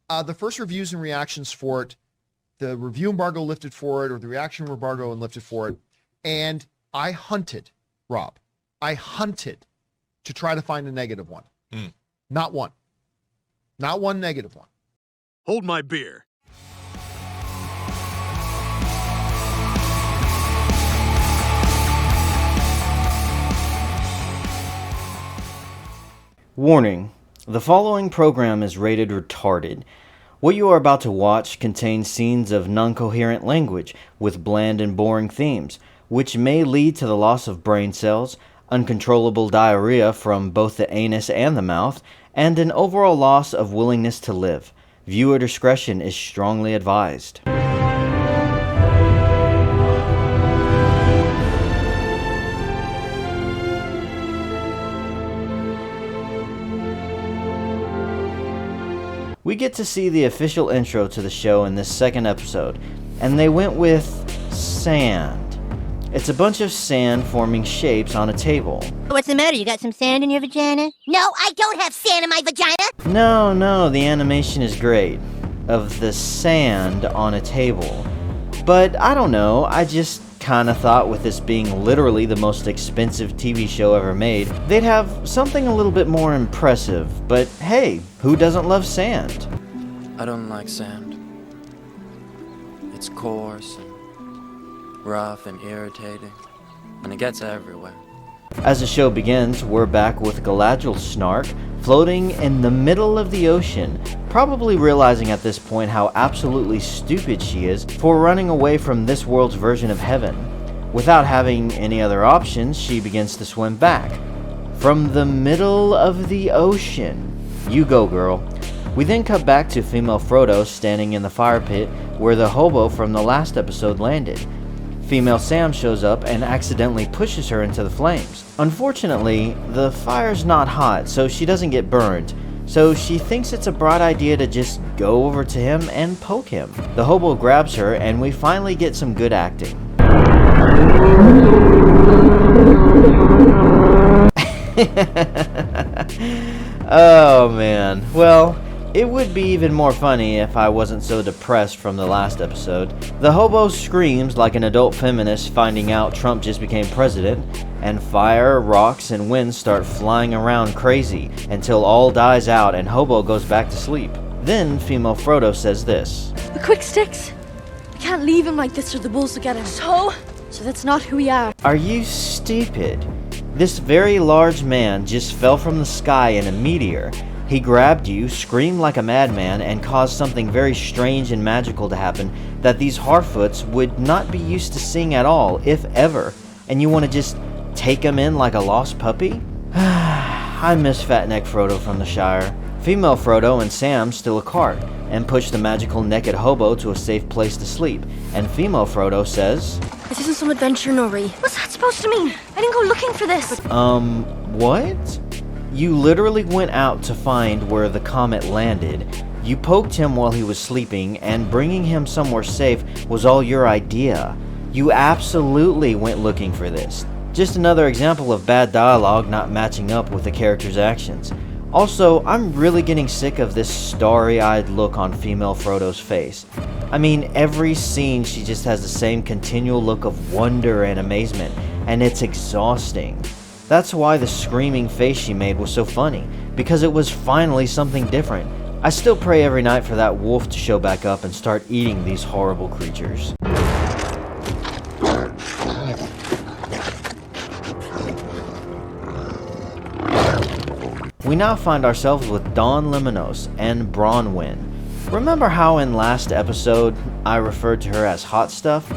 The first reviews and reactions for it, the review embargo lifted for it, or the reaction embargo and lifted for it. And I hunted, Rob. I hunted to try to find a negative one. Not one. Not one negative one. Hold my beer. Warning. The following program is rated retarded. What you are about to watch contains scenes of non-coherent language with bland and boring themes, which may lead to the loss of brain cells, uncontrollable diarrhea from both the anus and the mouth, and an overall loss of willingness to live. Viewer discretion is strongly advised. We get to see the official intro to the show in this second episode, and they went with sand. It's a bunch of sand forming shapes on a table. What's the matter? You got some sand in your vagina? No, I don't have sand in my vagina! No, the animation is great. Of the sand on a table. But I don't know, I just kinda thought with this being literally the most expensive TV show ever made, they'd have something a little bit more impressive. But hey, who doesn't love sand? I don't like sand. It's coarse and rough and irritating, and it gets everywhere. As the show begins, we're back with Galadriel Snark, floating in the middle of the ocean, probably realizing at this point how absolutely stupid she is for running away from this world's version of heaven. Without having any other options, she begins to swim back. From the middle of the ocean. You go, girl. We then cut back to female Frodo standing in the fire pit where the hobo from the last episode landed. Female Sam shows up and accidentally pushes her into the flames. Unfortunately, the fire's not hot, so she doesn't get burned. So she thinks it's a bright idea to just go over to him and poke him. The hobo grabs her and we finally get some good acting. Oh man, well, it would be even more funny if I wasn't so depressed from the last episode. The hobo screams like an adult feminist finding out Trump just became president, and fire, rocks, and wind start flying around crazy until all dies out and hobo goes back to sleep. Then female Frodo says this. The quick sticks. I can't leave him like this or the bulls will get him. So that's not who we are. Are you stupid? This very large man just fell from the sky in a meteor. He grabbed you, screamed like a madman, and caused something very strange and magical to happen that these Harfoots would not be used to seeing at all, if ever. And you want to just take him in like a lost puppy? I miss Fatneck Frodo from the Shire. Female Frodo and Sam steal a cart and push the magical naked hobo to a safe place to sleep. And female Frodo says, This isn't some adventure, Nori. What's that supposed to mean? I didn't go looking for this. What? You literally went out to find where the comet landed. You poked him while he was sleeping, and bringing him somewhere safe was all your idea. You absolutely went looking for this. Just another example of bad dialogue not matching up with the character's actions. Also, I'm really getting sick of this starry-eyed look on female Frodo's face. I mean, every scene she just has the same continual look of wonder and amazement, and it's exhausting. That's why the screaming face she made was so funny, because it was finally something different. I still pray every night for that wolf to show back up and start eating these horrible creatures. We now find ourselves with Dawn Lemnos and Bronwyn. Remember how in last episode I referred to her as hot stuff?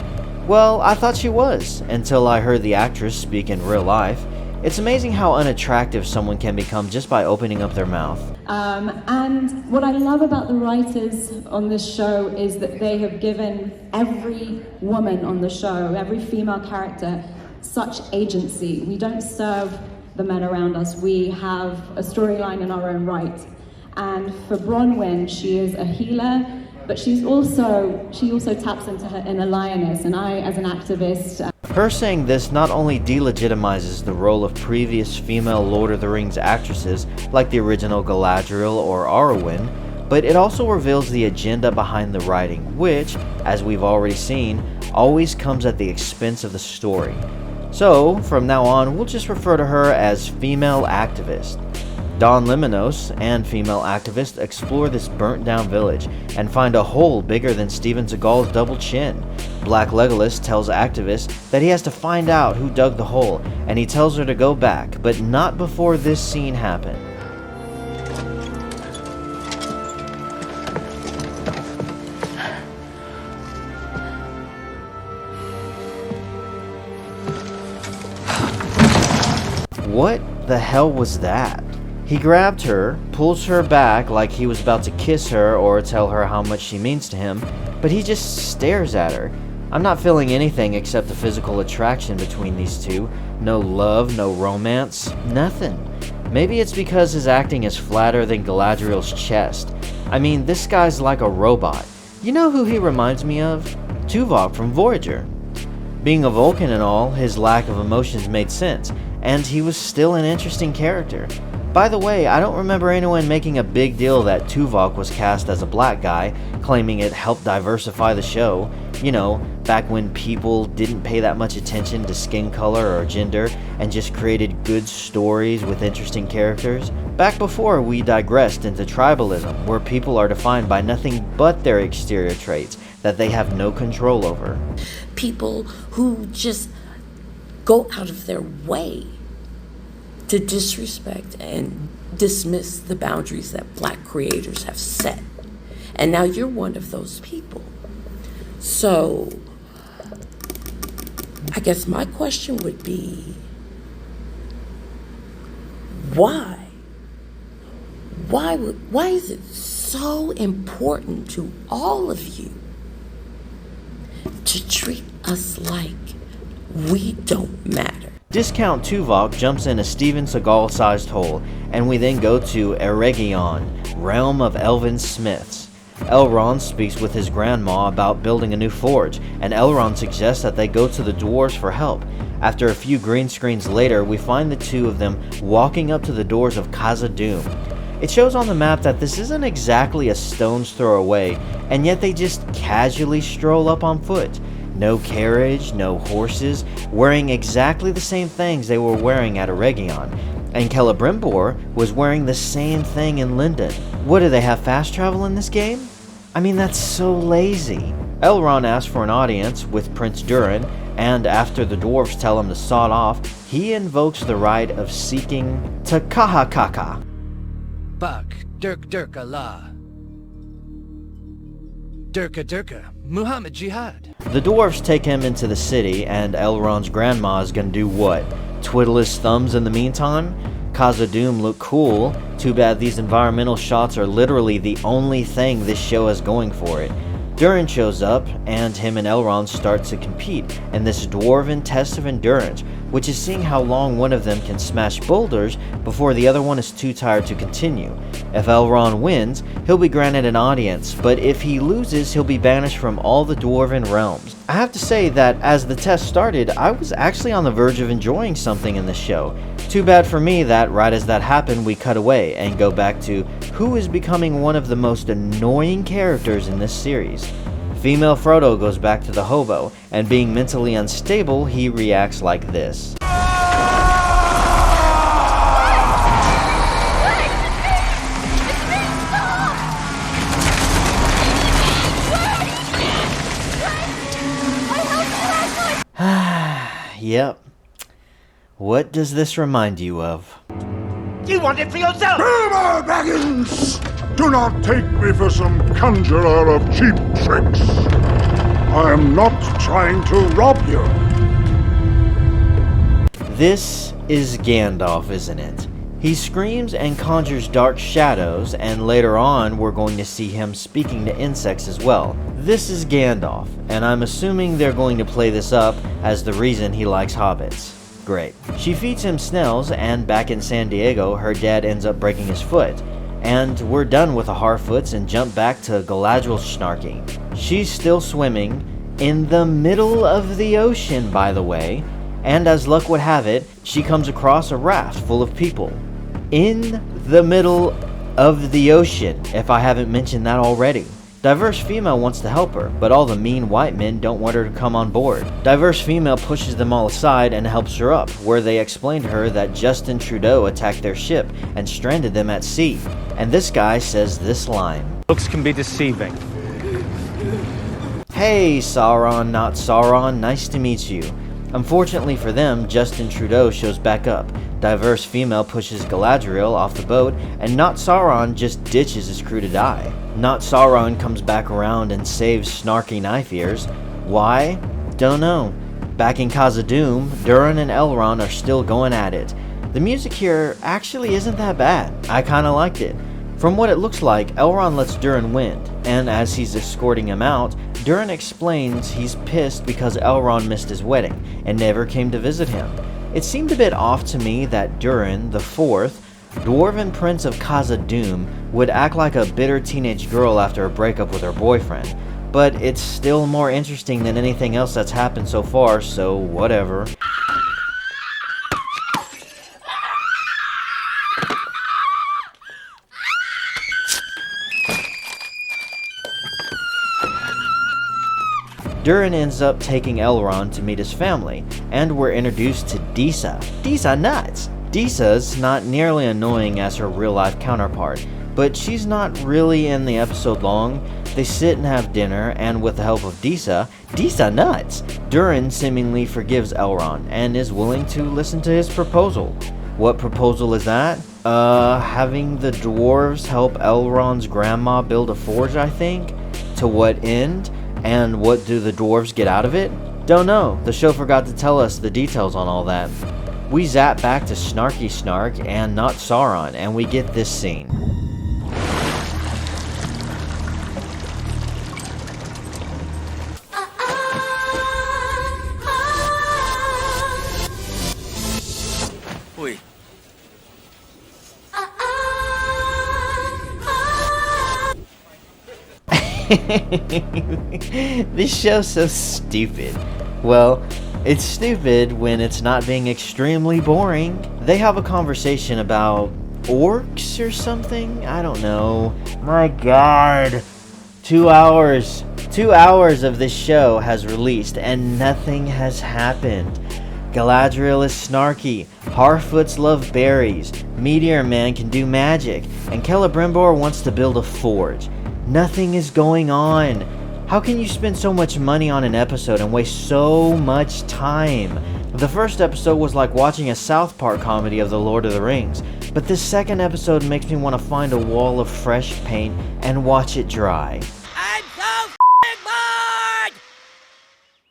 Well, I thought she was, until I heard the actress speak in real life. It's amazing how unattractive someone can become just by opening up their mouth. And what I love about the writers on this show is that they have given every woman on the show, every female character, such agency. We don't serve the men around us. We have a storyline in our own right. And for Bronwyn, she is a healer, but she also taps into her inner lioness. And I, as an activist, Her saying this not only delegitimizes the role of previous female Lord of the Rings actresses like the original Galadriel or Arwen, but it also reveals the agenda behind the writing, which, as we've already seen, always comes at the expense of the story. So, from now on, we'll just refer to her as Female Activist. Don Lemnos and Female Activist explore this burnt down village and find a hole bigger than Steven Seagal's double chin. Black Legolas tells Activist that he has to find out who dug the hole, and he tells her to go back, but not before this scene happened. What the hell was that? He grabbed her, pulls her back like he was about to kiss her or tell her how much she means to him, but he just stares at her. I'm not feeling anything except the physical attraction between these two. No love, no romance, nothing. Maybe it's because his acting is flatter than Galadriel's chest. I mean, this guy's like a robot. You know who he reminds me of? Tuvok from Voyager. Being a Vulcan and all, his lack of emotions made sense, and he was still an interesting character. By the way, I don't remember anyone making a big deal that Tuvok was cast as a black guy, claiming it helped diversify the show. You know, back when people didn't pay that much attention to skin color or gender and just created good stories with interesting characters. Back before we digressed into tribalism, where people are defined by nothing but their exterior traits that they have no control over. People who just go out of their way to disrespect and dismiss the boundaries that Black creators have set. And now you're one of those people. So, I guess my question would be, why? Why is it so important to all of you to treat us like we don't matter? Discount Tuvok jumps in a Steven Seagal-sized hole, and we then go to Eregion, realm of elven smiths. Elrond speaks with his grandma about building a new forge, and Elrond suggests that they go to the dwarves for help. After a few green screens later, we find the two of them walking up to the doors of Khazad-dûm. It shows on the map that this isn't exactly a stone's throw away, and yet they just casually stroll up on foot. No carriage, no horses, wearing exactly the same things they were wearing at Eregion. And Celebrimbor was wearing the same thing in Lindon. What, do they have fast travel in this game? I mean, that's so lazy. Elrond asks for an audience with Prince Durin, and after the dwarves tell him to sod off, he invokes the right of seeking Takahakaka. Bak, Dirk Allah. Dirka, Muhammad Jihad. The dwarves take him into the city, and Elrond's grandma is gonna do what? Twiddle his thumbs in the meantime? Khazad-dûm look cool. Too bad these environmental shots are literally the only thing this show has going for it. Durin shows up, and him and Elrond start to compete in this dwarven test of endurance, which is seeing how long one of them can smash boulders before the other one is too tired to continue. If Elrond wins, he'll be granted an audience, but if he loses, he'll be banished from all the dwarven realms. I have to say that as the test started, I was actually on the verge of enjoying something in this show. Too bad for me that right as that happened, we cut away and go back to who is becoming one of the most annoying characters in this series. Female Frodo goes back to the hobo, and being mentally unstable, he reacts like this. Yep. What does this remind you of? You want it for yourself! Bilbo Baggins! Do not take me for some conjurer of cheap tricks. I am not trying to rob you. This is Gandalf, isn't it? He screams and conjures dark shadows, and later on we're going to see him speaking to insects as well. This is Gandalf, and I'm assuming they're going to play this up as the reason he likes hobbits. Great. She feeds him snails, and back in San Diego, her dad ends up breaking his foot. And we're done with the Harfoots and jump back to Galadriel snarking. She's still swimming, in the middle of the ocean, by the way, and as luck would have it, she comes across a raft full of people. In the middle of the ocean, if I haven't mentioned that already. Diverse Female wants to help her, but all the mean white men don't want her to come on board. Diverse Female pushes them all aside and helps her up, where they explain to her that Justin Trudeau attacked their ship and stranded them at sea. And this guy says this line. Looks can be deceiving. Hey, Sauron, not Sauron, nice to meet you. Unfortunately for them, Justin Trudeau shows back up. Diverse Female pushes Galadriel off the boat, and Not Sauron just ditches his crew to die. Not Sauron comes back around and saves Snarky Knife Ears. Why? Don't know. Back in Khazad-dûm, Durin and Elrond are still going at it. The music here actually isn't that bad. I kinda liked it. From what it looks like, Elrond lets Durin win, and as he's escorting him out, Durin explains he's pissed because Elrond missed his wedding and never came to visit him. It seemed a bit off to me that Durin, the fourth, Dwarven Prince of Khazad-dûm, would act like a bitter teenage girl after a breakup with her boyfriend, but it's still more interesting than anything else that's happened so far, so whatever. Durin ends up taking Elrond to meet his family, and we're introduced to Disa. Disa nuts! Disa's not nearly annoying as her real-life counterpart, but she's not really in the episode long. They sit and have dinner, and with the help of Disa nuts! Durin seemingly forgives Elrond, and is willing to listen to his proposal. What proposal is that? Having the dwarves help Elrond's grandma build a forge, I think? To what end? And what do the dwarves get out of it? Don't know. The show forgot to tell us the details on all that. We zap back to Snarky Snark and Not Sauron, and we get this scene. Oui. This show's so stupid. Well, it's stupid when it's not being extremely boring. They have a conversation about orcs or something? I don't know. My god. 2 hours. 2 hours of this show has released and nothing has happened. Galadriel is snarky, Harfoots love berries, Meteor Man can do magic, and Celebrimbor wants to build a forge. Nothing is going on. How can you spend so much money on an episode and waste so much time? The first episode was like watching a South Park comedy of The Lord of the Rings, but this second episode makes me want to find a wall of fresh paint and watch it dry. I'm so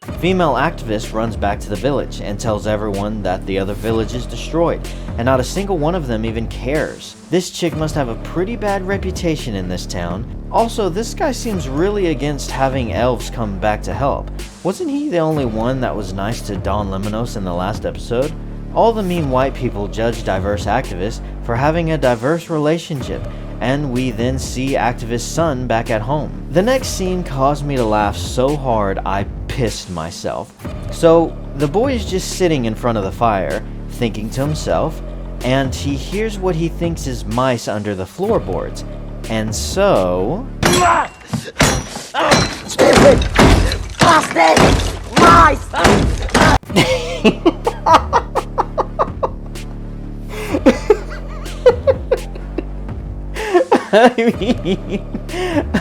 bored! Female activist runs back to the village and tells everyone that the other village is destroyed, and not a single one of them even cares. This chick must have a pretty bad reputation in this town. Also, this guy seems really against having elves come back to help. Wasn't he the only one that was nice to Don Lemnos in the last episode? All the mean white people judge diverse activists for having a diverse relationship, and we then see activist's son back at home. The next scene caused me to laugh so hard I pissed myself. So, the boy is just sitting in front of the fire, thinking to himself, and he hears what he thinks is mice under the floorboards. And so... Stupid! Bastard! Mice!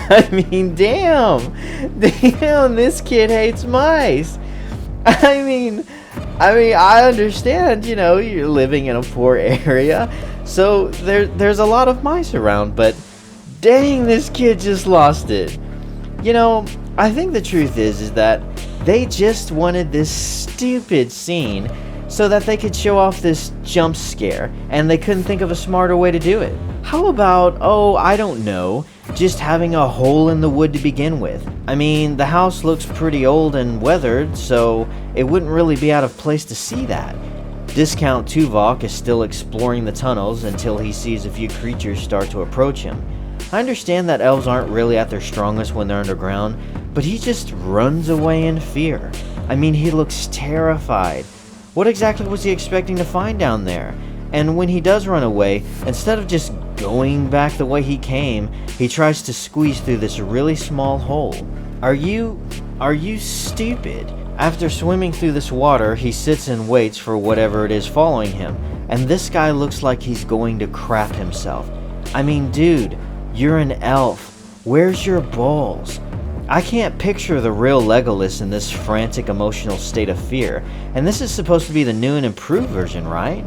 I mean, damn, this kid hates mice. I mean, I understand, you know, you're living in a poor area, so there's a lot of mice around, but dang, this kid just lost it. You know, I think the truth is that they just wanted this stupid scene so that they could show off this jump scare, and they couldn't think of a smarter way to do it. How about, I don't know, just having a hole in the wood to begin with? I mean, the house looks pretty old and weathered, so it wouldn't really be out of place to see that. Discount Tuvok is still exploring the tunnels until he sees a few creatures start to approach him. I understand that elves aren't really at their strongest when they're underground, but he just runs away in fear. I mean, he looks terrified. What exactly was he expecting to find down there? And when he does run away, instead of just going back the way he came, he tries to squeeze through this really small hole. Are you stupid? After swimming through this water, he sits and waits for whatever it is following him, and this guy looks like he's going to crap himself. I mean, dude, you're an elf. Where's your balls? I can't picture the real Legolas in this frantic emotional state of fear, and this is supposed to be the new and improved version, right?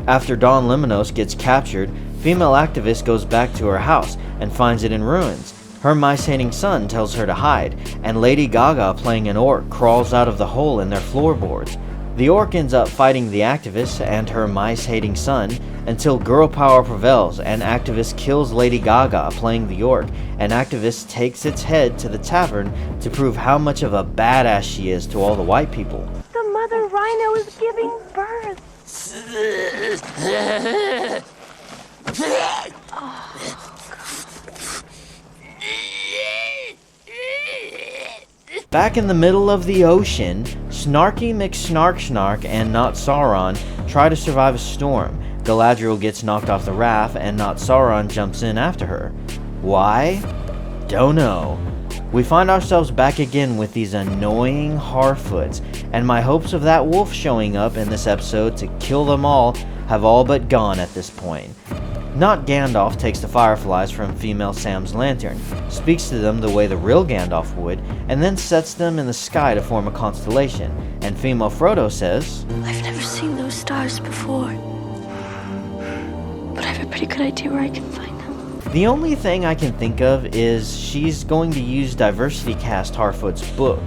After Don Lemnos gets captured, female activist goes back to her house and finds it in ruins. Her mice-hating son tells her to hide, and Lady Gaga playing an orc crawls out of the hole in their floorboards. The orc ends up fighting the activist and her mice-hating son until girl power prevails and activist kills Lady Gaga playing the orc, and activist takes its head to the tavern to prove how much of a badass she is to all the white people. The mother rhino is giving birth. Back in the middle of the ocean, Snarky McSnark and Not Sauron try to survive a storm. Galadriel gets knocked off the raft and Not Sauron jumps in after her. Why? Don't know. We find ourselves back again with these annoying Harfoots, and my hopes of that wolf showing up in this episode to kill them all have all but gone at this point. Not Gandalf takes the fireflies from female Sam's lantern, speaks to them the way the real Gandalf would, and then sets them in the sky to form a constellation, and female Frodo says, I've never seen those stars before, but I have a pretty good idea where I can find them. The only thing I can think of is she's going to use Diversity Cast Harfoot's book,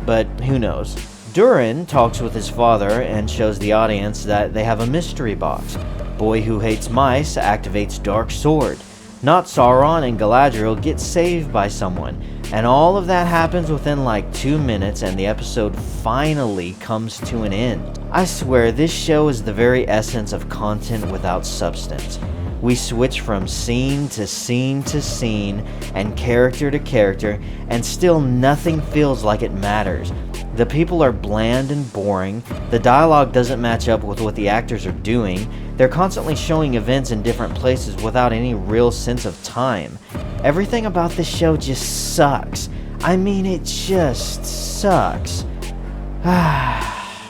but who knows. Durin talks with his father and shows the audience that they have a mystery box. Boy who hates mice activates Dark Sword. Not Sauron and Galadriel get saved by someone, and all of that happens within like 2 minutes and the episode finally comes to an end. I swear this show is the very essence of content without substance. We switch from scene to scene to scene and character to character, and still nothing feels like it matters. The people are bland and boring, the dialogue doesn't match up with what the actors are doing, they're constantly showing events in different places without any real sense of time. Everything about this show just sucks. I mean, it just sucks.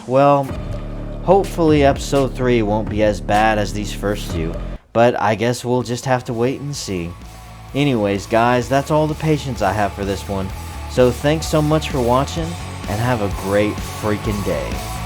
Well, hopefully episode 3 won't be as bad as these first two, but I guess we'll just have to wait and see. Anyways, guys, that's all the patience I have for this one. So thanks so much for watching, and have a great freaking day.